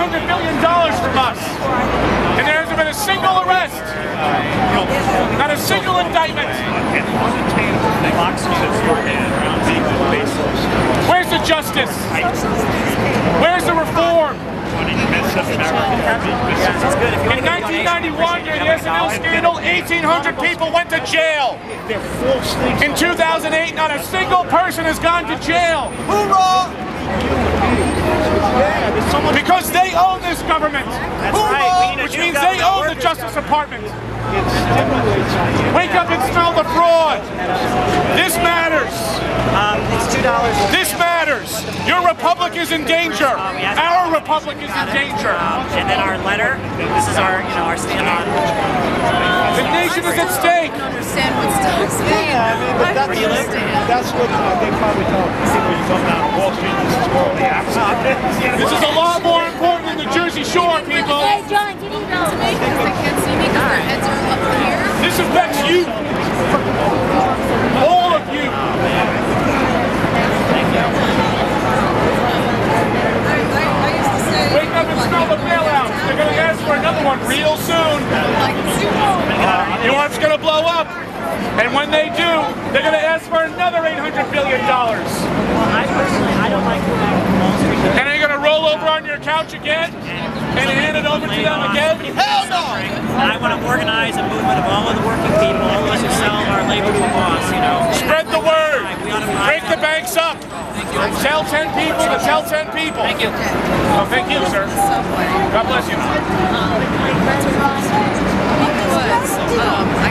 $800 billion from us. And there hasn't been a single arrest. Not a single indictment. Where's the justice? Where's the reform? In 1991, during the SNL scandal, 1,800 people went to jail. In 2008, not a single person has gone to jail. Hoorah! Because they own this government. That's right. Which means they own the Justice Department. Wake up and smell the fraud. This matters. It's $2. This matters. Your republic is in danger. Our republic is in danger. And then our letter. This is our, our stand on. The nation is at stake. I don't understand what's still at stake. Yeah, I mean, but that's what they probably tell people when you come down to Wall Street. This is where all the accidents. This is a lot more important than the Jersey Shore, people. Hey, John, can you go? They can't see me because their heads are up here. This affects you. All of you. Wake up and smell the bailouts. They're going to ask for another one real soon. Your arm's going to blow up. And when they do, they're going to ask for another $800 billion. Well, I personally, I don't like Wall Street. And are you going to roll over on your couch again and hand it over to them again? Hell no! I want to organize a movement of all of the working people, all of us who sell our labor to boss, Spread the word. Break the banks up. Tell 10 people to tell 10 people. Thank you. Oh, thank you, sir. God bless you.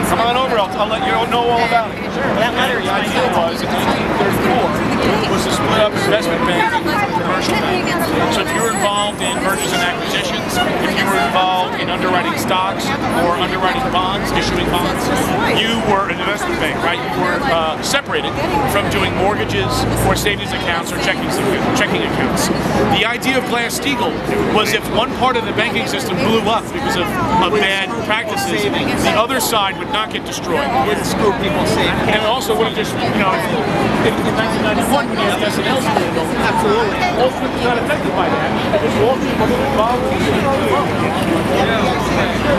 Come on over. I'll let you know all about it. That letter The idea was, in 1934, was to split up investment banking from commercial banking. So if you were involved in mergers and acquisitions, if you were involved in underwriting stocks or underwriting bonds, issuing bonds, you were an investment bank, right? You were separated from doing mortgages or savings accounts or checking accounts. The idea of Glass-Steagall was if one part of the banking system blew up because of bad practices, the other side would not get destroyed. Wouldn't screw people safe. And it also would have just, in 1991 when you had the SNL scandal, Absolutely. Wall Street was not affected by that. Because Wall Street wasn't involved in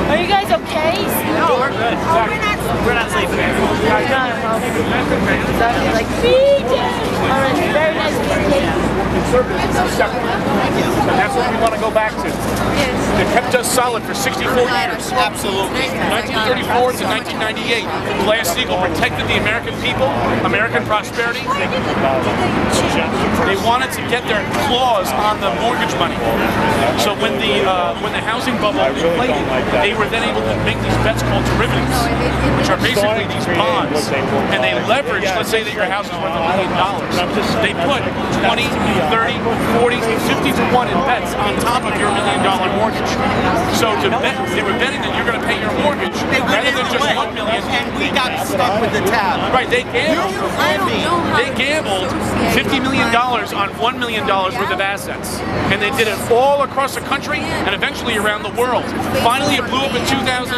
Are you guys okay? No, we're good. We're not sleeping. Like, BJ! Alright, very nice BJ. conservatives are separate. And that's what we want to go back to. It kept us solid for 64 years. Absolutely. From 1934 to 1998, Glass-Steagall protected the American people, American prosperity. They wanted to get their claws on the mortgage money. So when the housing bubble inflated, they were then able to make these bets called derivatives, which are basically these bonds. And they leveraged, let's say that your house is worth $1 million. They put 20, 30, 40, 50 to 1 in bets on top of your $1 million mortgage. So to bet, they were betting that you're going to pay your mortgage rather than just $1 million. And we got stuck with the tab. Right, they gambled. They gambled $50 million on $1 million worth of assets. And they did it all across the country and eventually around the world. Finally, it blew up in 2008,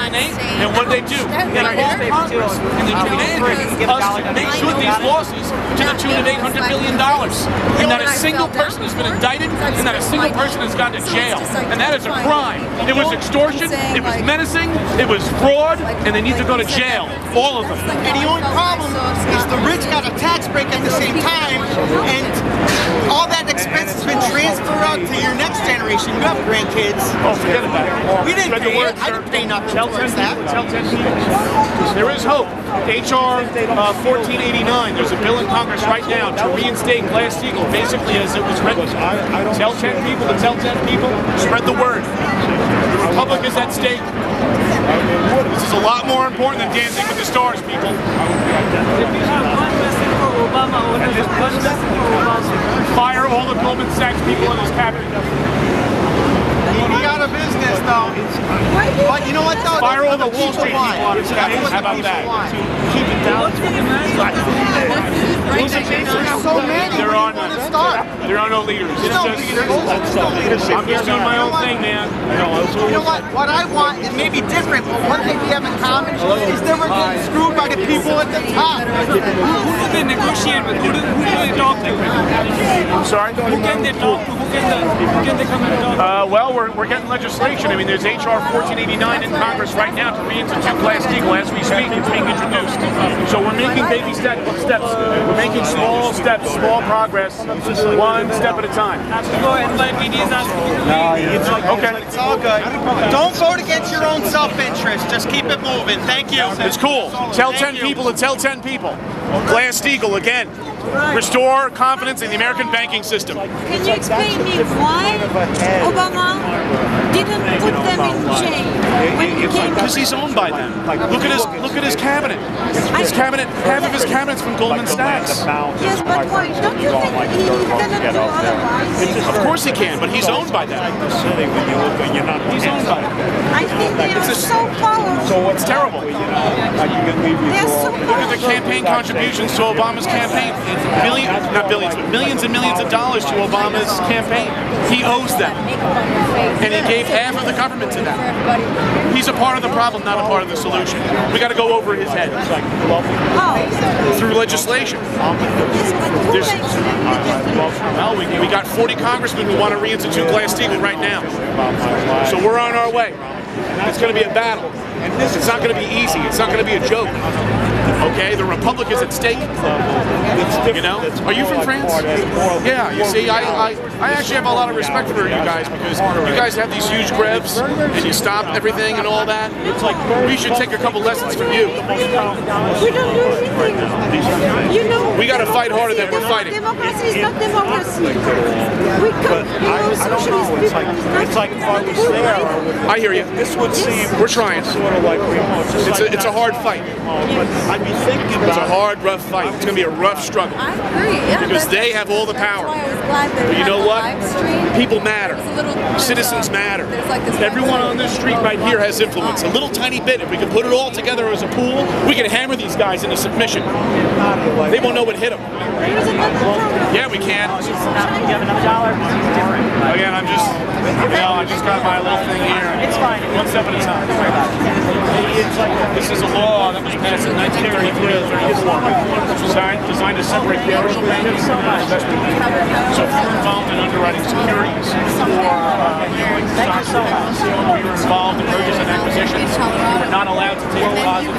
and what did they do? They called Congress, and they demanded us to make good these losses to the tune of $800 billion. And not a single person has been indicted, and not a single person has gone to jail. And that is a crime. It was extortion, it was menacing, it was fraud, and they need to go to jail. All of them. And the only problem is the rich got a tax break at the same time, and all that expense has been transferred out to your next generation. You have grandkids. Oh, forget about it. We didn't Spread the pay word, it. I didn't pay nothing Tell 10 towards that. people. Tell 10 people. There is hope. HR 1489. There's a bill in Congress right now to reinstate Glass-Steagall, basically as it was written. Tell 10 people to tell 10 people. Spread the word. The Republic is at stake. This is a lot more important than Dancing with the Stars, people. Fire all the Goldman Sachs people in this cabinet. He got a business though. But you know what though? Fire all the Wall Street people in this cabinet. How about that? Keep it down. There's so many. There are none. There are no leaders. It's just, I'm just doing my own thing, man. You know what? What I want is maybe different, but one thing we have in common is never getting screwed by the people at the top. Who do they negotiate with? Who do they talk to? I'm sorry? Who can they talk to? Who can they come and talk to? Well, we're getting legislation. I mean, there's HR 1489 in Congress right now to reinstitute Glass-Steagall as we speak. It's being introduced. So we're making baby steps. We're making small steps, small progress, one step at a time. Go ahead and let me do that. Okay. It's all good. Don't vote against your own self-interest. Just keep it moving. Thank you. It's cool. Tell 10 people to tell 10 people. Glass-Steagall again. Restore confidence in the American banking system. Can you explain me why Obama didn't put them in jail when he came? Because he's owned by them. Look at his cabinet. His cabinet, half of his cabinet's from Goldman Sachs. Yes, but why? Don't you think he cannot do otherwise? Of course he can, but he's owned by them. He's owned by them. I think they are so powerful. It's terrible. They are so Look at the powerful. campaign contributions to Obama's campaign. Not billions, but millions and millions of dollars to Obama's campaign. He owes them. And he gave half of the government to them. He's a part of the problem, not a part of the solution. We got to go over his head. Through legislation. Well, we got 40 congressmen who want to reinstitute Glass-Steagall right now. So we're on our way. It's going to be a battle. It's not going to be easy. It's not going to be a joke. Okay, the Republic is at stake. You know? Are you from France? Yeah, you see, I actually have a lot of respect for you guys because you guys have these huge greves and you stop everything and all that. It's like we should take a couple lessons from you. We don't do anything. You know, we got to fight harder than we're fighting. Democracy is not democracy. We can't, you know, socialist people. It's like if I was there, I hear you. this would seem We're trying. sort of like It's a hard fight. But I'd be thinking It's a about hard, rough fight. It's going to be a rough struggle. I agree, yeah. Because they have all the power. That's why I was glad that But you know what? live stream. People matter. Citizens matter. Everyone on this street right here has influence. A little tiny bit. If we can put it all together as a pool, we can hammer these guys into submission. They won't know what hit them. Yeah, we can. You have another dollar? Again, I just got my little thing here. It's fine. One step at a time. This is a law that was passed in 1934, which was designed to separate commercial banking from investment banking. So if you're involved in underwriting securities or stocks, or you're involved in mergers and acquisitions, you're not allowed to take deposits.